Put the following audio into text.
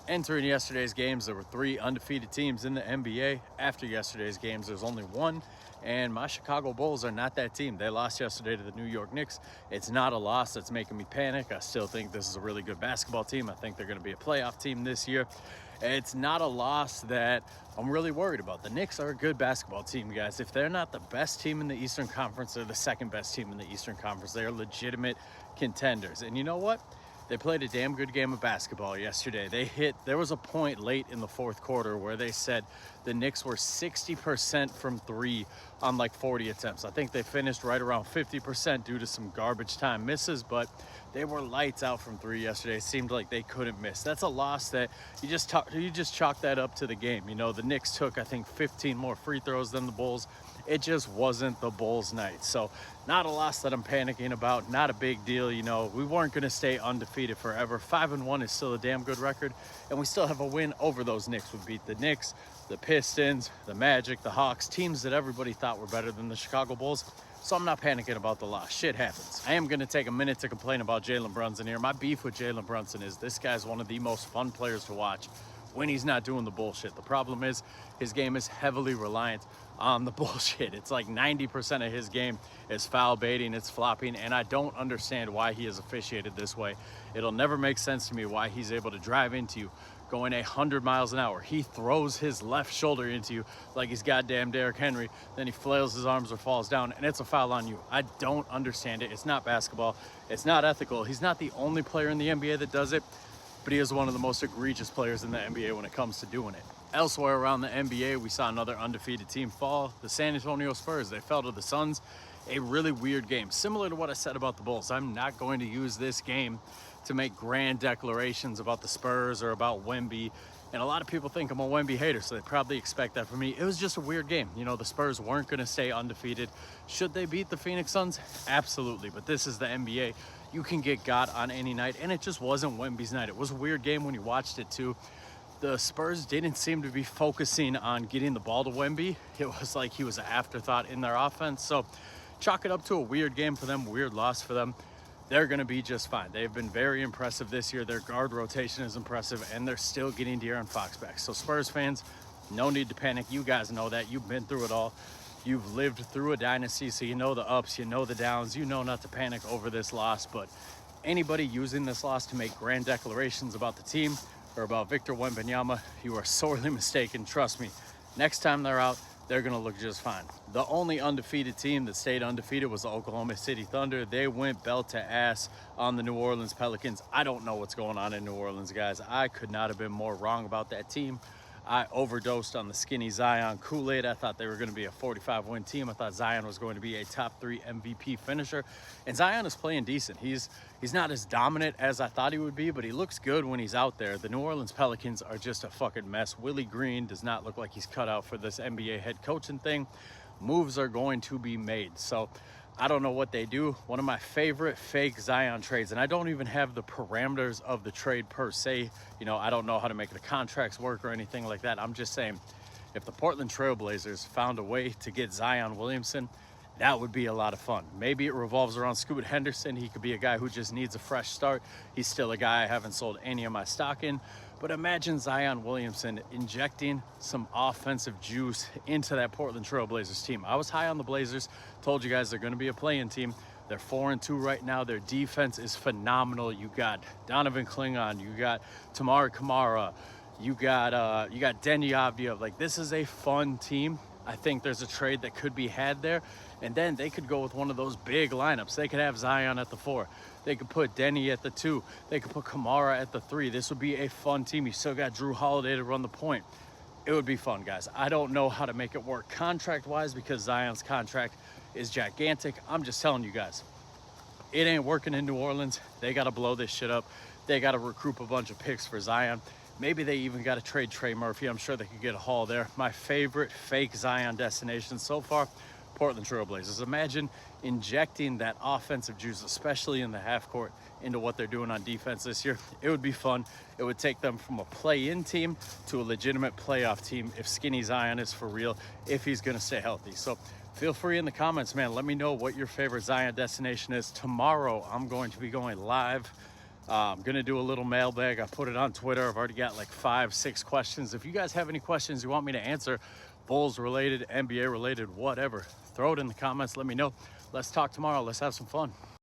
Entering yesterday's games, there were 3 undefeated teams in the NBA. After yesterday's games, there's only 1, and my Chicago Bulls are not that team. They lost yesterday to the New York Knicks. It's not a loss that's making me panic. I still think this is a really good basketball team. I think they're going to be a playoff team this year. It's not a loss that I'm really worried about. The Knicks are a good basketball team, guys. If they're not the best team in the Eastern Conference, they're the second best team in the Eastern Conference. They are legitimate contenders. And you know what? They played a damn good game of basketball yesterday. There was a point late in the fourth quarter where they said the Knicks were 60% from 3 on like 40 attempts. I think they finished right around 50% due to some garbage time misses, but they were lights out from 3 yesterday. It seemed like they couldn't miss. That's a loss that you just chalk that up to the game. You know, the Knicks took, I think, 15 more free throws than the Bulls. It just wasn't the Bulls' night. So not a loss that I'm panicking about, not a big deal. You know, we weren't going to stay undefeated forever. 5-1 is still a damn good record, and we still have a win over those Knicks. We beat the Knicks, the Pistons, the Magic, the Hawks, teams that everybody thought were better than the Chicago Bulls. So I'm not panicking about the loss. Shit happens. I am going to take a minute to complain about Jalen Brunson here. My beef with Jalen Brunson is this guy's one of the most fun players to watch when he's not doing the bullshit. The problem is his game is heavily reliant on the bullshit. It's like 90% of his game is foul baiting, it's flopping, and I don't understand why he is officiated this way. It'll never make sense to me why he's able to drive into you going 100 miles an hour. He throws his left shoulder into you like he's goddamn Derrick Henry, then he flails his arms or falls down, and it's a foul on you. I don't understand it. It's not basketball. It's not ethical. He's not the only player in the NBA that does it, but he is one of the most egregious players in the NBA when it comes to doing it. Elsewhere around the NBA, we saw another undefeated team fall. The San Antonio Spurs, they fell to the Suns. A really weird game. Similar to what I said about the Bulls, I'm not going to use this game to make grand declarations about the Spurs or about Wemby. And a lot of people think I'm a Wemby hater, so they probably expect that from me. It was just a weird game. You know, the Spurs weren't going to stay undefeated. Should they beat the Phoenix Suns? Absolutely. But this is the NBA. You can get got on any night, and it just wasn't Wemby's night. It was a weird game when you watched it, too. The Spurs didn't seem to be focusing on getting the ball to Wemby. It was like he was an afterthought in their offense. So chalk it up to a weird game for them, weird loss for them. They're going to be just fine. They've been very impressive this year. Their guard rotation is impressive, and they're still getting De'Aaron Fox back. So Spurs fans, no need to panic. You guys know that. You've been through it all. You've lived through a dynasty, so you know the ups, you know the downs. You know not to panic over this loss, but anybody using this loss to make grand declarations about the team or about Victor Wembanyama, you are sorely mistaken. Trust me. Next time they're out, they're going to look just fine. The only undefeated team that stayed undefeated was the Oklahoma City Thunder. They went belt to ass on the New Orleans Pelicans. I don't know what's going on in New Orleans, guys. I could not have been more wrong about that team. I overdosed on the skinny Zion Kool-Aid. I thought they were going to be a 45-win team. I thought Zion was going to be a top 3 MVP finisher. And Zion is playing decent. He's not as dominant as I thought he would be, but he looks good when he's out there. The New Orleans Pelicans are just a fucking mess. Willie Green does not look like he's cut out for this NBA head coaching thing. Moves are going to be made. So I don't know what they do. One of my favorite fake Zion trades, and I don't even have the parameters of the trade per se. You know, I don't know how to make the contracts work or anything like that. I'm just saying, if the Portland Trail Blazers found a way to get Zion Williamson, that would be a lot of fun. Maybe it revolves around Scoot Henderson. He could be a guy who just needs a fresh start. He's still a guy I haven't sold any of my stock in. But imagine Zion Williamson injecting some offensive juice into that Portland Trail Blazers team. I was high on the Blazers. Told you guys they're going to be a play-in team. They're 4-2 right now. Their defense is phenomenal. You got Donovan Klingon. You got Tamari Kamara. You got Denny Avdija. Like, this is a fun team. I think there's a trade that could be had there. And then they could go with one of those big lineups. They could have Zion at the 4. They could put Denny at the 2. They could put Kamara at the 3. This would be a fun team. You still got Drew Holiday to run the point. It would be fun, guys. I don't know how to make it work contract-wise because Zion's contract is gigantic. I'm just telling you guys, it ain't working in New Orleans. They got to blow this shit up. They got to recruit a bunch of picks for Zion. Maybe they even got to trade Trey Murphy. I'm sure they could get a haul there. My favorite fake Zion destination so far, Portland Trail Blazers. Imagine injecting that offensive juice, especially in the half court, into what they're doing on defense this year. It would be fun. It would take them from a play-in team to a legitimate playoff team if Skinny Zion is for real, if he's going to stay healthy. So feel free in the comments, man. Let me know what your favorite Zion destination is. Tomorrow, I'm going to be going live I'm gonna do a little mailbag. I put it on Twitter. I've already got like 5-6 questions. If you guys have any questions you want me to answer, Bulls related, NBA related, whatever, throw it in the comments. Let me know. Let's talk tomorrow. Let's have some fun.